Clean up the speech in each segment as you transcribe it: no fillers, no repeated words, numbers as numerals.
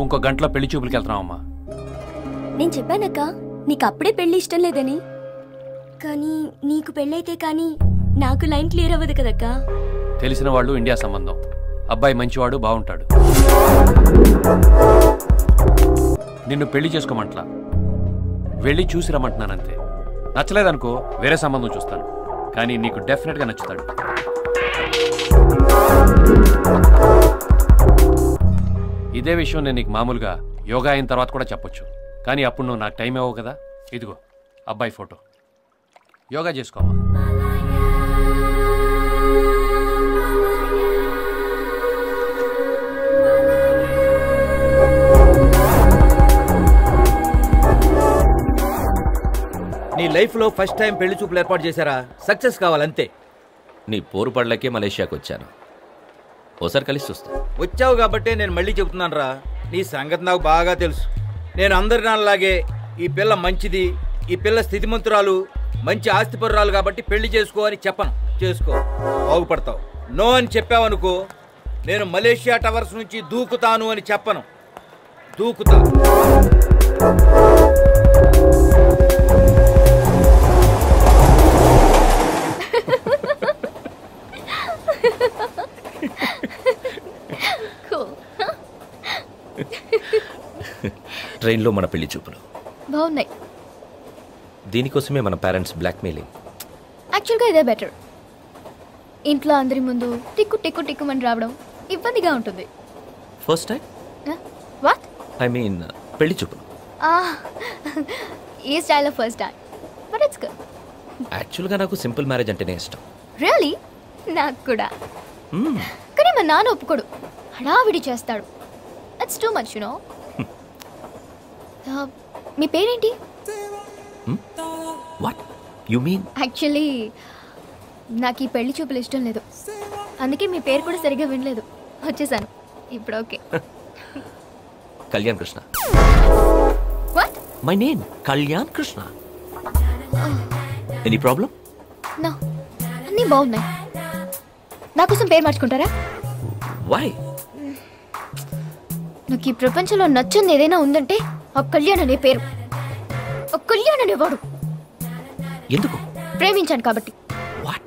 ఇంకో గంటలో పెళ్లి చూపులకి వెళ్తున్నావమ్మా. నేను చెప్పానక్క నీకు అప్పుడే పెళ్లి ఇష్టం లేదని. కానీ నీకు పెళ్ళైతే కానీ నాకు లైన్ క్లియర్ అవ్వదు కదక్క. తెలిసిన వాళ్ళు ఇండియా సంబంధం. అబ్బాయి మంచివాడు, బాగుంటాడు. నిన్ను పెళ్లి చేసుకోమంటలా, వెళ్ళి చూసి రమ్మంటున్నానంతే. నచ్చలేదనుకో వేరే సంబంధం చూస్తాను. కానీ నీకు డెఫినెట్గా నచ్చుతాడు. ఇదే విషయం నేను నీకు మామూలుగా యోగా అయిన తర్వాత కూడా చెప్పొచ్చు. కానీ అప్పుడు నువ్వు నాకు టైం ఇవ్వవు కదా. ఇదిగో అబ్బాయి ఫోటో. యోగా చేసుకోమ్మా. నీ లైఫ్లో ఫస్ట్ టైం పెళ్లి చూపులు ఏర్పాటు చేశారా? సక్సెస్ కావాలంతే. నీ పోరు పడలేకే మలేషియాకి వచ్చాను. ఓసారి కలిసి చూస్తా. వచ్చావు కాబట్టే నేను మళ్ళీ చెబుతున్నాను రా. నీ సంగతి నాకు బాగా తెలుసు. నేను అందరి నాన్నలాగే ఈ పిల్ల మంచిది, ఈ పిల్ల స్థితిమంతురాలు, మంచి ఆస్తిపరురాలు కాబట్టి పెళ్లి చేసుకో అని చెప్పను. చేసుకో, బాగుపడతావు. నో అని చెప్పావనుకో నేను మలేషియా టవర్స్ నుంచి దూకుతాను అని చెప్పను. దూకుతా. ట్రైన్లో మన పెళ్లి చూపులు బాగున్నాయి. దీనికోసమే మన పేరెంట్స్ బ్లాక్మెయిలింగ్. యాక్చువల్గా ఇదే బెటర్. ఇంట్లో అందరి ముందు టిక్కు టిక్కు టిక్కుమని రావడం ఇబ్బందిగా ఉంటుంది. First time what I mean పెళ్లి చూపులు. ఈ స్టైల్లో first time, but it's good. యాక్చువల్గా నాకు సింపుల్ మ్యారేజ్ అంటేనే ఇష్టం. రియలీ? నాకు కూడా. కానీ మా నాన్న ఒప్పుకోడు, హడావిడి చేస్తాడు. It's too much you know. మీ పేరేంటి? What you mean? యాక్చువల్లీ నాకు ఈ పెళ్లి చూపులు ఇష్టం లేదు, అందుకే మీ పేరు కూడా సరిగ్గా వినలేదు. వచ్చేసాను ఇప్పుడు. Okay. Kalyan Krishna. What? My name Kalyan Krishna. Any problem? No, అన్నీ బాగున్నాయి. నా కోసం పేరు మార్చుకుంటారా? వై? నాకు ఈ ప్రపంచంలో నచ్చింది ఏదైనా ఉందంటే ఆ కళ్యాణ్ అనే పేరు. ఆ కళ్యాణ్ అనేవాడు. ఎందుకు? ప్రేమించాను కాబట్టి. వాట్?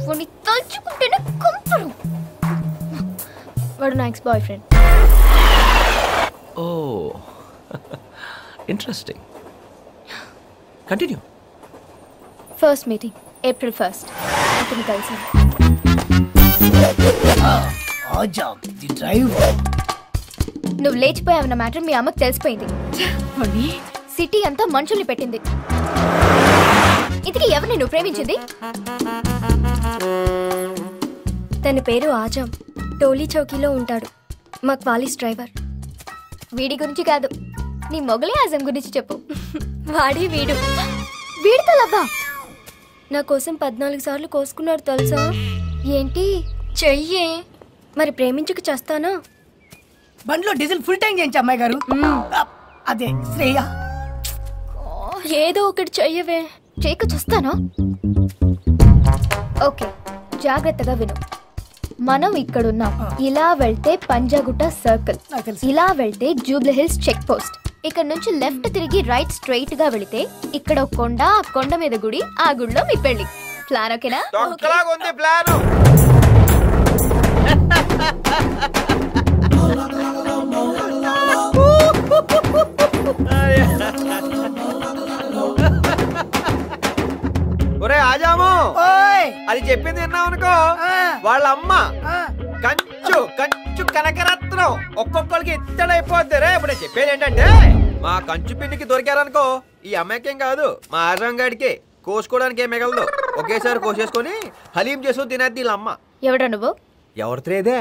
వాడిని తలుచుకుంటేనే కంపరు. వాడు నా ex boyfriend. Oh, interesting. Continue. First meeting April 1st. అతను కలిసాను. నువ్వు లేచిపోయావన్న మ్యాటర్ మీ అమ్మకు తెలిసిపోయింది. సిటీ అంతా మనుషుల్ని పెట్టింది. ఇంతకీ ఎవరిని నువ్వు ప్రేమించింది? తన పేరు ఆజం. టోలీ చౌకీలో ఉంటాడు. మా క్వాలిస్ డ్రైవర్. వీడి గురించి కాదు, నీ మొగలే ఆజం గురించి చెప్పు. వాడి వీడితో లవ్వా? నా కోసం 14 సార్లు కోసుకున్నాడు తెలుసా? ఏంటి చెయ్యే? మరి ప్రేమించుకు చేస్తానా? బండిలో డీజిల్ ఫుల్ ట్యాంక్ చేయించి అమ్మాయి గారు. అదే శ్రేయ. ఏదో ఒకటి చెయ్యవే. చేయక చూస్తానా? ఓకే, జాగ్రత్తగా విను. మనం ఇక్కడున్నాం. ఇలా వెళ్తే పంజాగుట్ట సర్కిల్, ఇలా వెళ్తే జూబ్లీ హిల్స్ చెక్ పోస్ట్. ఇక్కడ నుంచి లెఫ్ట్ తిరిగి రైట్ స్ట్రైట్ గా వెళితే ఇక్కడ ఒక కొండ, ఆ కొండ మీద గుడి, ఆ గుడిలో మీ పెళ్లి. ప్లాన్ ఓకేనా? ప్లాన్. ఒరే ఆజాము, అది చెప్పింది విన్నావు అనుకో. వాళ్ళ అమ్మ కంచు కంచు కనకరత్నం ఒక్కొక్కరికి ఇత్తడైపోద్ది రే. ఇప్పుడు చెప్పేది ఏంటంటే, మా కంచు పిండికి దొరికారనుకో, ఈ అమ్మాయికేం కాదు మా ఆజం గాడికి కోసుకోవడానికి ఏం మిగలదు. ఒకేసారి కోసేసుకొని హలీం చేసుకుని తినేది వీళ్ళ అమ్మ. ఎవడా నువ్వు? ఎవరితేదే?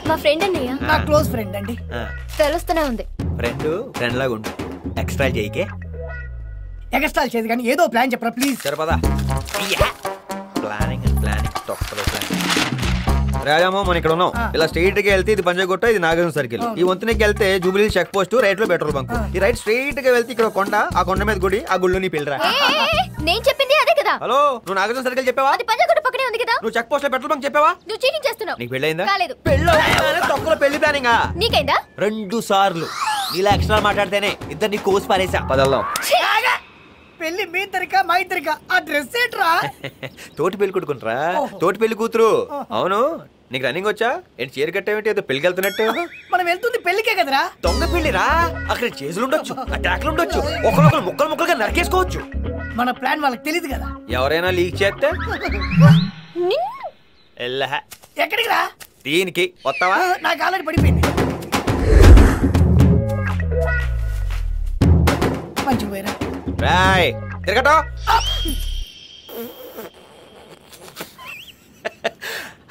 మా ఫ్రెండ్ అన్నయ్య. నా క్లోజ్ ఫ్రెండ్ అండి. తెలుస్తూనే ఉంది. ఫ్రెండ్ లాగా ఉండు. ఎక్స్ట్రా చేయకే. ఎగస్ట్రాల్ చేయదు కానీ ఏదో ప్లాన్ చెప్పరా ప్లీజ్. సరిపదా. ప్లానింగ్ తొక్కలో ప్లానింగ్. రాజామో మనం ఇక్కడ ఉన్నాం. ఇలా స్ట్రైట్ గా వెళ్తే ఇది పంజాగుట్ట, ఇది నాగార్జున సర్కిల్. ఈ వంతునికి వెళ్తే జూబ్లీ చెక్ పోస్ట్, రైట్ లో పెట్రోల్ బంక్. ఈ రైట్ స్ట్రైట్ గా వెళ్తే ఇక్కడ కొండ, ఆ కొండ మీద గుడి, ఆ గుడిలో నీ పిల్లరా. నేను చెప్పింది అదే కదా. హలో, నువ్వు నాగార్జున సర్కిల్ చెప్పావా? అది పంజాగుట్ట పక్కనే ఉంది కదా. నువ్వు చెక్ పోస్ట్ లో పెట్రోల్ బంక్ చెప్పావా? నువ్వు చీటింగ్ చేస్తున్నావు. నీకు పెళ్ళైందా? కాలేదు. తొక్కలో పెళ్లి ప్లానింగ్. నీకైందా? 2 సార్లు. ఇలా ఎక్స్ట్రా మాట్లాడితేనే ఇద్దరిని కోసి పారేసా. పదల్దాం. పెళ్లి మీ ఇద్దరికా మా ఇద్దరికా? ఆ డ్రెస్ ఏంట్రా? తోటి పెళ్లి కొట్టుకుంటారా? తోటి పెళ్లి కూతురు. అవును, నీకు రన్నింగ్ వచ్చా? ఏంటి చీర కట్టేమిటి? ఏదో పెళ్లికి వెళ్తున్నట్టు. మనం వెళ్తుంది పెళ్లికే కదరా. దొంగ పెళ్లిరా. అక్కడ చేతులు ఉండొచ్చు, అటాక్లు ఉండొచ్చు, ఒకరొకరు ముక్కలు ముక్కలుగా నరికేసుకోవచ్చు. మన ప్లాన్ వాళ్ళకి తెలియదు కదా. ఎవరైనా లీక్ చేస్తే ఎక్కడికి రా? దీనికి వస్తావా? నాకు ఆల్రెడీ పడిపోయింది. మంచి పోయిరా. రాయ్ తిరగటో.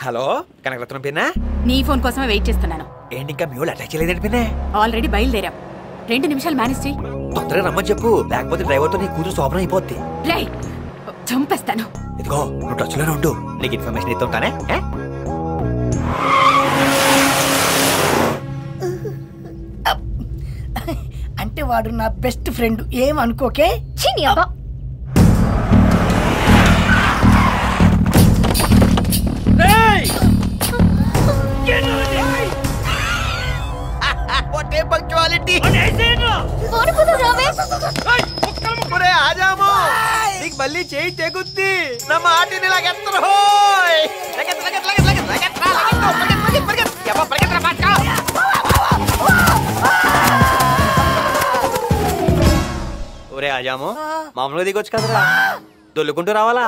హలో, కనకరత్నం పిన్నా? నీ ఫోన్ కోసమే వెయిట్ చేస్తున్నాను. ఏంటి ఇంకా మీ వాళ్ళు అటాచ్ చేయలేదండి పిన్నే? ఆల్రెడీ బయలుదేరాం. 2 నిమిషాలు మేనేజ్ చేయి. తొందరగా రమ్మని చెప్పు, లేకపోతే డ్రైవర్తో నీ కూతురు శోభనం అయిపోద్ది. రేయ్, చంపేస్తాను. ఇదిగో నువ్వు టచ్ లోనే ఉండు, నీకు ఇన్ఫర్మేషన్ ఇస్తుంటానే. అంటే వాడు నా బెస్ట్ ఫ్రెండ్, ఏం అనుకోకే. చిని అబ్బా. నీకు మళ్ళీ చేయి తెగుద్ది. నా మాటిని లాగెత్తరు. ఒరే ఆజాము, మామూలుగా దిగొచ్చు కదరా, దొల్లుకుంటూ రావాలా?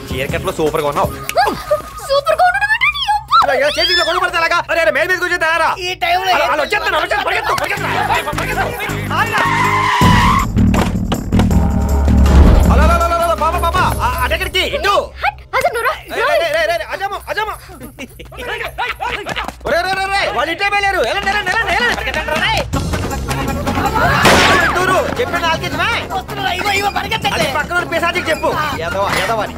చీరకట్లో సూపర్ గా ఉన్నావు. చేతిలో కొను పడతాగా. అరే మేల్ మీద కూర్చొని ఈ టైంలో అటెక్కడికి ఇటు. వాళ్ళు ఇట్టే వెళ్ళారు. చెప్పిన పక్కన పేసాటికి చెప్పు. ఎదవని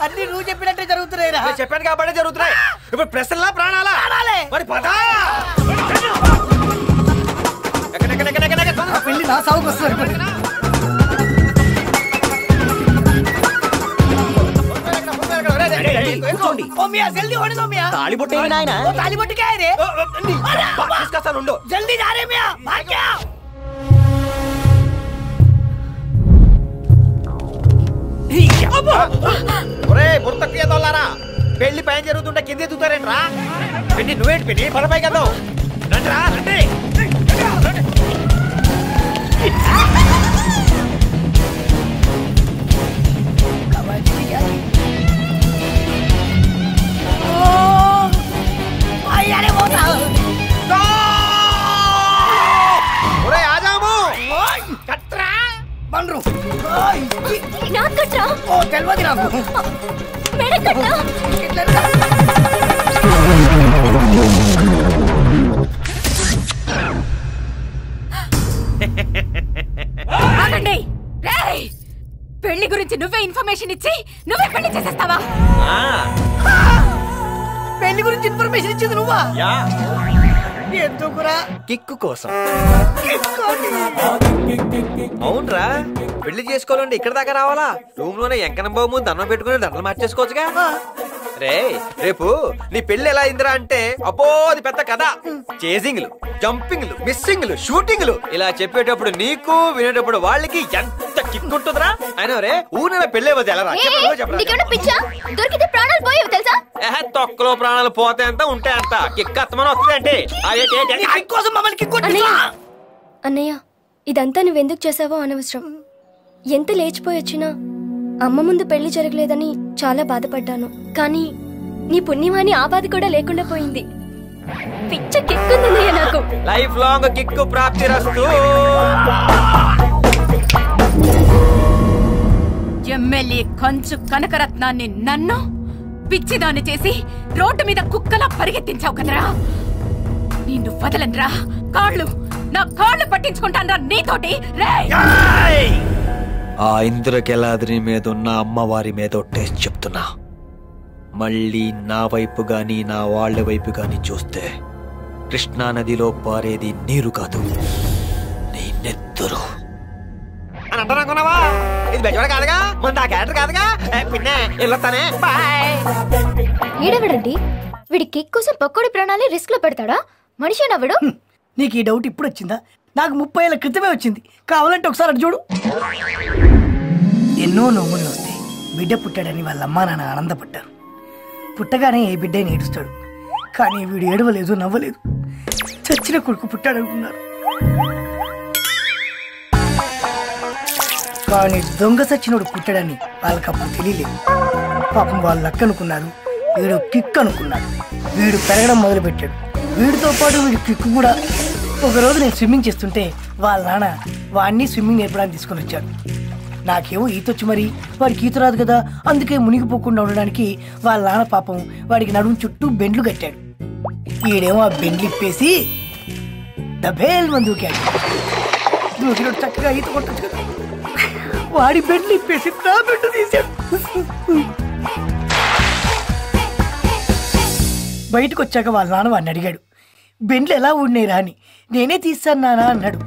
అన్ని నువ్వు చెప్పినట్టే జరుగుతున్నాయిరా. చెప్పాను కాబట్టి జరుగుతున్నాయి. ఇప్పుడు ప్రశ్నలా ప్రాణాలా? మరి పదా పెళ్లి నా సాగుకు వస్తారు. జల్దీ జారే మియా. పెళ్లి పైన జరుగుతుంటే కింద ఎదుగుతారేంట్రా? పెళ్లి నువ్వేంటి పెళ్లి పడపై కదా. రండిరా రండి. ఉండరు నాకు కట్టరా ఓ తెలియదు నాకు మేడం కట్టరా ఆగండి రేయ్ పెళ్లి గురించి నువ్వే ఇన్ఫర్మేషన్ ఇచ్చి నువ్వే పెళ్లి చేసేస్తావా పెళ్లి గురించి ఇన్ఫర్మేషన్ ఇచ్చింది నువ్వా ఎందుకురా కిక్కు కోసం అవునరా పెళ్లి చేసుకోవాలంటే ఇక్కడ దాకా రావాలా రూమ్ లోనే ఎంకన బాబు ముందు దండం పెట్టుకుని దండలు మార్చేసుకోవచ్చుగా రే రేపు నీ పెళ్లి ఎలా అయిందిరా అంటే అబ్బో అది పెద్ద కథ చేసింగ్లు జంపింగ్లు మిస్సింగ్లు షూటింగ్లు ఇలా చెప్పేటప్పుడు నీకు వినేటప్పుడు వాళ్ళకి ఎంత కిక్ ఉంటుందిరా అయినా రే ఊరిన పెళ్లి అవ్వదు ఎలా దొరికితే ప్రాణాలు పోయేవి తెలుసా తొక్కలో ప్రాణాలు పోతే అంత ఉంటే అంత కిక్ అత్తమని వస్తుంది అంటే అన్నయ్య ఇదంతా నువ్వెందుకు చేసావో అనవసరం. ఎంత లేచిపోయి వచ్చినా అమ్మ ముందు పెళ్లి జరగలేదని చాలా బాధపడ్డాను. కానీ నీ పుణ్యమాని ఆ బాధ కూడా లేకుండా పోయింది. పిచ్చ కిక్కుందన్నయ్య నాకు. లైఫ్ లాంగ్ కిక్కు ప్రాప్తిరస్తు. ఎమ్మెల్యే కంచు కనకరత్నాన్ని నన్ను పిచ్చిదాన్ని చేసి రోడ్డు మీద కుక్కలా పరిగెత్తించావు కదరా. నిన్ను వదలనరా. నా కాళ్ళు పట్టించుకుంటానరా నీతోటి. ఆ ఇంద్రకెలాద్రి మీద ఉన్న అమ్మవారి మీద టేస్ట్ చెప్తున్నా. మళ్ళీ నా వైపు గాని నా వాళ్ళ వైపు గాని చూస్తే కృష్ణా నదిలో పారేది నీరు కాదు, నీ నెత్తురు. ఈడవడండి వీడి కిక్ కోసం పక్కోడి ప్రాణాలే రిస్క్ లో పెడతాడా? మనిషి నవ్వడు. నీకు ఈ డౌట్ ఇప్పుడు వచ్చిందా? నాకు 30 ఏళ్ల క్రితమే వచ్చింది. కావాలంటే ఒకసారి అటు చూడు. ఎన్నో నవ్వులు వస్తాయి. బిడ్డ పుట్టాడని వాళ్ళ అమ్మా నాన్న ఆనందపడ్డారు. పుట్టగానే ఏ బిడ్డ ఏడుస్తాడు. కానీ వీడు ఏడవలేదు, నవ్వలేదు. చచ్చిన కొడుకు పుట్టాడనుకున్నారు. కానీ దొంగ సచ్చినోడు పుట్టాడని వాళ్ళకి అప్పుడు తెలియలేదు. పాపం వాళ్ళు లక్ అనుకున్నారు, వీడు కిక్ అనుకున్నాడు. వీడు పెరగడం మొదలు పెట్టాడు. వీడితో పాటు వీడి కిక్ కూడా. ఒకరోజు నేను స్విమ్మింగ్ చేస్తుంటే వాళ్ళ నాన్న వాడిని స్విమ్మింగ్ నేర్పడానికి తీసుకొని వచ్చాడు. నాకేమో ఈతొచ్చు, మరి వాడికి ఈత రాదు కదా, అందుకే మునిగిపోకుండా ఉండడానికి వాళ్ళ నాన్న పాపం వాడికి నడుము చుట్టూ బెండ్లు కట్టాడు. ఈడేమో ఆ బెండ్లు ఇప్పేసి డబేల్ మంది దూకాడు. దూకినట్టు చక్కగా ఈత కొట్టచ్చు కదా. వాడి బెండ్లు ఇప్పేసి నా బెండ్ తీశాడు. బయటకు వచ్చాక వాళ్ళ నాన్న వాడిని అడిగాడు, బెండ్లు ఎలా ఊడినాయిరా అని. నేనే తీస్తాను నాన్న అన్నాడు.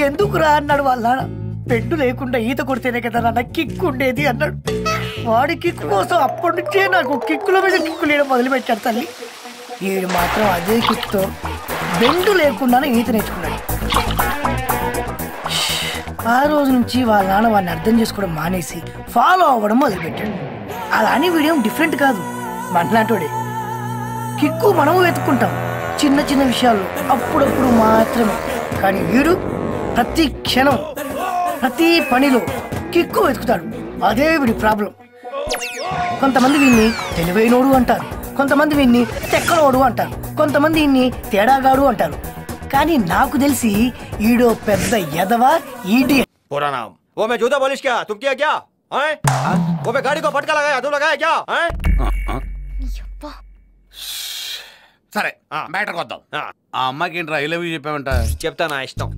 ఎందుకురా అన్నాడు వాళ్ళ నాన్న. బెండు లేకుండా ఈత కొడితేనే కదా నాన్న కిక్ ఉండేది అన్నాడు. వాడి కిక్ కోసం అప్పటి నుంచే నాకు కిక్కుల మీద కిక్కు లేయడం మొదలుపెట్టాడు తల్లి. వీడు మాత్రం అదే కిక్తో బెండు లేకుండానే ఈత నేర్చుకున్నాడు. ఆ రోజు నుంచి వాళ్ళ నాన్న వాడిని అర్థం చేసుకోవడం మానేసి ఫాలో అవ్వడం మొదలుపెట్టాడు. అలా అని వీడేం డిఫరెంట్ కాదు, మనలాంటోడే. కిక్కు మనము వెతుక్కుంటాం చిన్న చిన్న విషయాల్లో, అప్పుడప్పుడు మాత్రమే. కానీ వీడు ప్రతి క్షణం ప్రతి పనిలో కిక్కు వెతుకుతాడు. అదే వీడి ప్రాబ్లం. కొంతమంది వీడిని తెలివైనోడు అంటారు, కొంతమంది వీడిని తెక్కనోడు అంటారు, కొంతమంది వీడిని తేడాగాడు అంటారు. కానీ నాకు తెలిసి ఈడో పెద్ద ఎదవ ఈడి. वो मैं जूता पॉलिश किया, तुम किया क्या? वो मैं गाड़ी को फटका लगाया, तुम लगाया क्या? సరే మ్యాటర్ కొద్దాం. ఆ అమ్మాయికి ఏంట్రా ఐ లవ్ యూ చెప్పామంట. చెప్తా నా ఇష్టం.